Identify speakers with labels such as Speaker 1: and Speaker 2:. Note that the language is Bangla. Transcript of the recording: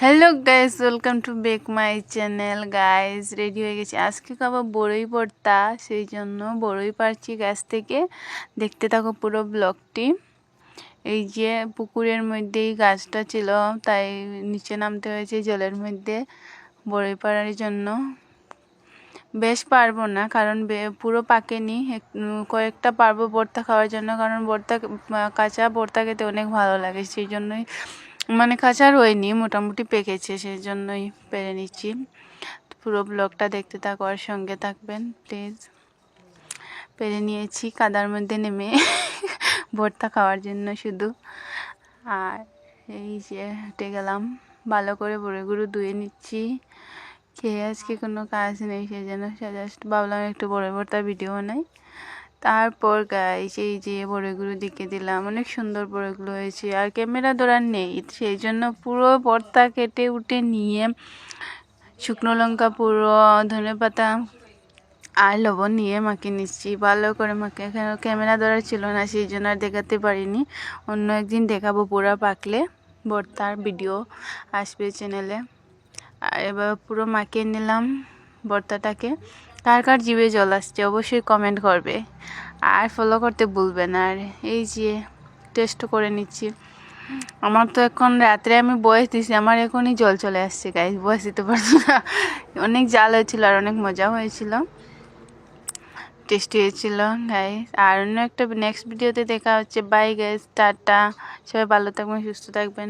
Speaker 1: Hello guys, welcome to back my channel. Guys ready হয়ে গেছি, আজকে খাবো বড়ই ভর্তা, সেই জন্য বড়ই পারছি গাছ থেকে। দেখতে থাকো পুরো ব্লগটি। এই যে পুকুরের মধ্যেই গাছটা ছিল, তাই নিচে নামতে হয়েছে জলের মধ্যে বড়ই পাড়ার জন্য। বেশ পারবো না, কারণ পুরো পাকেনি, কয়েকটা পারবো ভর্তা খাওয়ার জন্য, কারণ কাঁচা ভর্তা খেতে অনেক ভালো লাগে, সেই জন্যই মানে কাঁচা রয়নি, মোটামুটি পেকেছে, সেই জন্যই পেরে নিচ্ছি। পুরো ব্লগটা দেখতে থাকো আর সঙ্গে থাকবেন প্লিজ। পেরে নিয়েছি কাদার মধ্যে নেমে ভর্তা খাওয়ার জন্য শুধু। আর এই যে হেঁটে গেলাম, ভালো করে বড়িগুলো ধুয়ে নিচ্ছি। খেয়ে আজকে কোনো কাজ নেই, সেই জন্য জাস্ট ভাবলাম একটু বড়ি ভর্তার ভিডিও বানাই। তারপর গাইস এই যে বড়িগুলো দিকে দিলাম, অনেক সুন্দর বড়িগুলো হয়েছে, আর ক্যামেরা ধরার নেই, সেই জন্য পুরো ভর্তা কেটে উঠে নিয়ে শুকনো লঙ্কা, পুরো ধনেপাতা আর লবণ নিয়ে মাখিয়ে নিচ্ছি ভালো করে। মাখিয়ে ক্যামেরা ধরার ছিল না, সেই জন্য আর দেখাতে পারিনি, অন্য একদিন দেখাবো পুরো পাকলে ভর্তার ভিডিও আসবে চ্যানেলে। আর এবার পুরো মাখিয়ে নিলাম ভর্তাটাকে। কার কার জিভে জল আসছে অবশ্যই কমেন্ট করবে, আর ফলো করতে ভুলবেন। আর এই যে টেস্ট করে নিচ্ছি। আমার তো এখন রাত্রে আমি বয়স দিছি, আমার এখনই জল চলে আসছে গাইস, বয়স দিতে পারতো না। অনেক জাল হয়েছিল আর অনেক মজা হয়েছিল, টেস্টি হয়েছিল গাইস। আর অন্য একটা নেক্সট ভিডিওতে দেখা হচ্ছে। বাই গাইস, টাটা, সবাই ভালো থাকবেন, সুস্থ থাকবেন।